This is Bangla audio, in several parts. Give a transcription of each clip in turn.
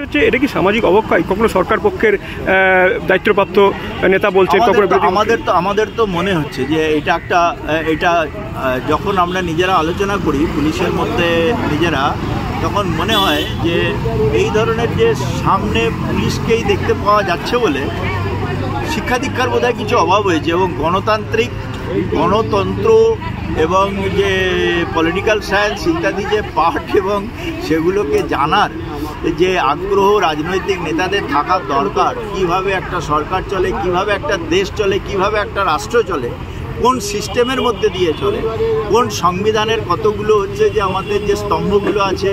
হচ্ছে এটা কি সামাজিক অবক্ষয়? কখনো সরকার পক্ষের দায়িত্বপ্রাপ্ত নেতা বলছে, আমাদের তো মনে হচ্ছে যে এটা যখন আমরা নিজেরা আলোচনা করি পুলিশের মধ্যে নিজেরা, তখন মনে হয় যে এই ধরনের যে সামনে পুলিশকেই দেখতে পাওয়া যাচ্ছে বলে শিক্ষা দীক্ষার বোধহয় কিছু অভাব হয়েছে, এবং গণতন্ত্র এবং যে পলিটিক্যাল সায়েন্স ইত্যাদি যে পাঠ এবং সেগুলোকে জানার যে আগ্রহ রাজনৈতিক নেতাদের থাকা দরকার, কিভাবে একটা সরকার চলে, কিভাবে একটা দেশ চলে, কিভাবে একটা রাষ্ট্র চলে, কোন সিস্টেমের মধ্যে দিয়ে চলে, কোন সংবিধানের কতগুলো হচ্ছে যে আমাদের যে স্তম্ভগুলো আছে,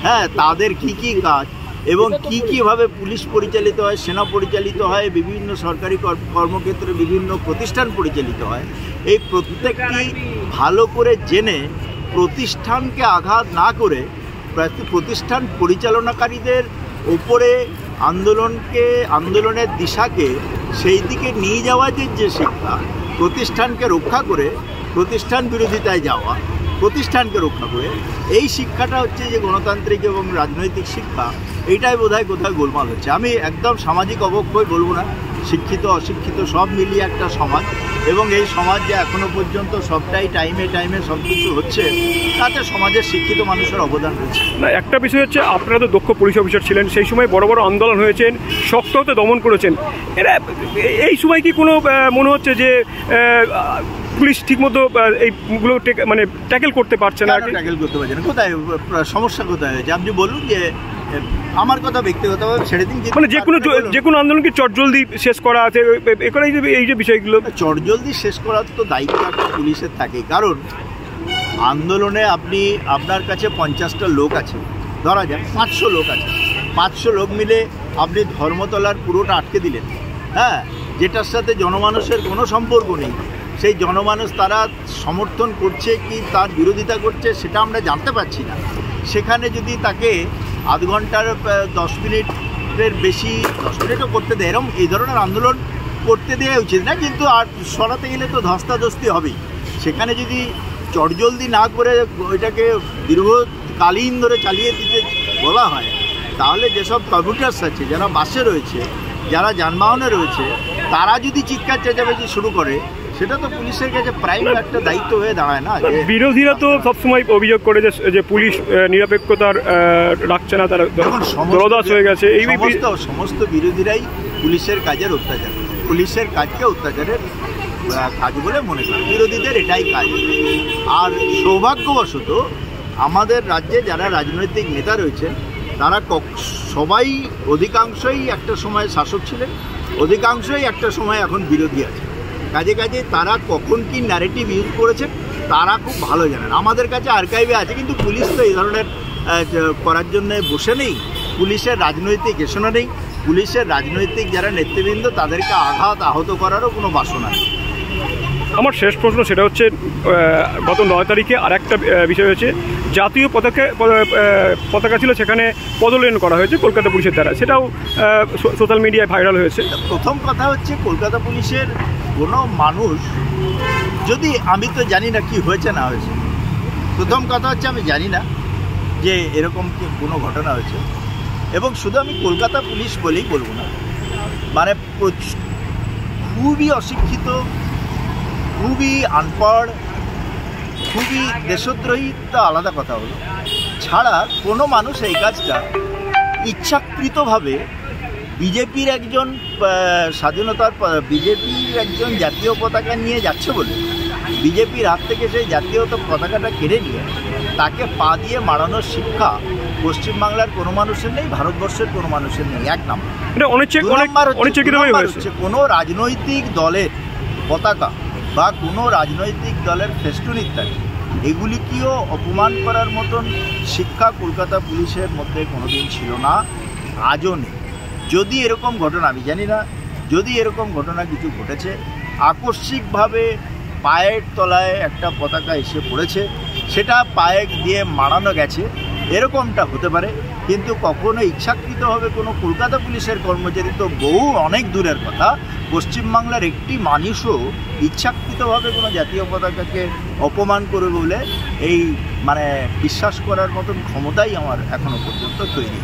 হ্যাঁ, তাদের কি কি কাজ এবং কীভাবে পুলিশ পরিচালিত হয়, সেনা পরিচালিত হয়, বিভিন্ন সরকারি কর্মক্ষেত্রে বিভিন্ন প্রতিষ্ঠান পরিচালিত হয়, এই প্রত্যেকটি ভালো করে জেনে প্রতিষ্ঠানকে আঘাত না করে প্রতিষ্ঠান পরিচালনাকারীদের উপরে আন্দোলনের দিশাকে সেই দিকে নিয়ে যাওয়া যে শিক্ষা, প্রতিষ্ঠানকে রক্ষা করে প্রতিষ্ঠান বিরোধিতায় যাওয়া, প্রতিষ্ঠানকে রক্ষা করে, এই শিক্ষাটা হচ্ছে যে গণতান্ত্রিক এবং রাজনৈতিক শিক্ষা। এইটাই বোধহয় কোথায় গোলমাল হচ্ছে। আমি একদম সামাজিক অবক্ষয় বলবো না, শিক্ষিত অশিক্ষিত সব মিলিয়ে একটা সমাজ, এবং এই সমাজ যে এখনো পর্যন্ত সবটাই টাইমে সব কিছু হচ্ছে, তাতে সমাজের শিক্ষিত মানুষের অবদান রয়েছে। না, একটা বিষয় হচ্ছে আপনারা তো দক্ষ পুলিশ অফিসার ছিলেন, সেই সময় বড় বড় আন্দোলন হয়েছেন, শক্ত হতে দমন করেছেন। এই সময় কি কোনো মনে হচ্ছে যে পুলিশ ঠিকমতো এইগুলো মানে ট্যাকেল করতে পারছে না? ট্যাকেল করতে পারছে না, কোথায় সমস্যা কোথায় হয়েছে আপনি বলুন। যে আমার কথা ব্যক্তিগতভাবে ছেড়ে দিন, মানে যে কোনো আন্দোলনকে চটজলদি শেষ করা আছে, এই যে বিষয়গুলো চটজলদি শেষ করার তো দায়িত্ব একটা পুলিশের থাকে। কারণ আন্দোলনে আপনার কাছে 50টা লোক আছে, ধরা যাক 500 লোক আছে, 500 লোক মিলে আপনি ধর্মতলার পুরোটা আটকে দিলেন, হ্যাঁ, যেটার সাথে জনমানুষের কোনো সম্পর্ক নেই। সেই জনমানুষ তারা সমর্থন করছে কি তার বিরোধিতা করছে সেটা আমরা জানতে পারছি না। সেখানে যদি তাকে আধ ঘন্টার 10 মিনিটের বেশি, 10 মিনিটও করতে দেয়, এরকম এই ধরনের আন্দোলন করতে দেওয়া উচিত না। কিন্তু আর সরাতে গেলে তো ধস্তাধস্তি হবেই। সেখানে যদি চটজলদি না করে ওইটাকে দীর্ঘকালীন ধরে চালিয়ে দিতে বলা হয়, তাহলে যেসব কমিউটার্স আছে, যারা বাসে রয়েছে, যারা যানবাহনে রয়েছে, তারা যদি চিৎকার চেঁচামেচি শুরু করে, সেটা তো পুলিশের কাছে প্রাইম একটা দায়িত্ব হয়ে দাঁড়ায় না। বিরোধীরা তো সবসময় অভিযোগ করে যে পুলিশ নিরপেক্ষতার রাখছে না, তারা দলদাস হয়ে গেছে। এই সমস্ত বিরোধীরাই পুলিশের কাজের অত্যাচার, পুলিশের কাজকে অত্যাচারের কাজ বলে মনে করে, বিরোধীদের এটাই কাজ। আর সৌভাগ্যবশত আমাদের রাজ্যে যারা রাজনৈতিক নেতা রয়েছেন, তারা সবাই অধিকাংশই একটা সময় শাসক ছিলেন, অধিকাংশই একটা সময় এখন বিরোধী আছে। কাজে তারা কখন কি ন্যারেটিভ ইউজ করেছে তারা খুব ভালো জানেন। আমাদের কাছে আর্কাইভে আছে, কিন্তু পুলিশ তো এই ধরনের করার জন্য বসে নেই। পুলিশের রাজনৈতিক এসনা নেই, পুলিশের রাজনৈতিক যারা নেতৃবৃন্দ তাদেরকে আহত করারও কোনো বাসনা নেই। আমার শেষ প্রশ্ন সেটা হচ্ছে, গত 9 তারিখে আর একটা বিষয় হয়েছে, জাতীয় পতাকা ছিল, সেখানে পদলেন করা হয়েছে কলকাতা পুলিশের দ্বারা, সেটাও সোশ্যাল মিডিয়ায় ভাইরাল হয়েছে। প্রথম কথা হচ্ছে, কলকাতা পুলিশের কোনো মানুষ যদি, আমি তো জানি না কি হয়েছে না হয়েছে, প্রথম কথা হচ্ছে আমি জানি না যে এরকম কোনো ঘটনা হয়েছে, এবং শুধু আমি কলকাতা পুলিশ বলেই বলবো না, মানে খুবই অশিক্ষিত, খুবই আনপড়, খুবই দেশদ্রোহী, তা আলাদা কথা হলো, ছাড়া কোনো মানুষ এই কাজটা ইচ্ছাকৃতভাবে বিজেপির একজন বিজেপির একজন জাতীয় পতাকা নিয়ে যাচ্ছে বলে বিজেপির হাত থেকে সেই জাতীয় পতাকাটা কেড়ে নিয়ে তাকে পা দিয়ে মারানোর শিক্ষা পশ্চিমবাংলার কোনো মানুষের নেই, ভারতবর্ষের কোনো মানুষের নেই। এক নাম্বার হচ্ছে কোনো রাজনৈতিক দলের পতাকা বা কোনো রাজনৈতিক দলের ফেস্টুন ইত্যাদি এগুলিকেও অপমান করার মতন শিক্ষা কলকাতা পুলিশের মধ্যে কোনোদিন ছিল না, আজও নেই। যদি এরকম ঘটনা, আমি জানি না, যদি এরকম ঘটনা কিছু ঘটেছে, আকস্মিকভাবে পায়ের তলায় একটা পতাকা এসে পড়েছে, সেটা পায়ে দিয়ে মারানো গেছে, এরকমটা হতে পারে। কিন্তু কখনো ইচ্ছাকৃতভাবে কোনো কলকাতা পুলিশের কর্মচারী তো অনেক দূরের কথা, পশ্চিমবাংলার একটি মানুষও ইচ্ছাকৃতভাবে কোনো জাতীয় পতাকাকে অপমান করবে বলে এই বিশ্বাস করার মতন ক্ষমতাই আমার এখনো পর্যন্ত তৈরি।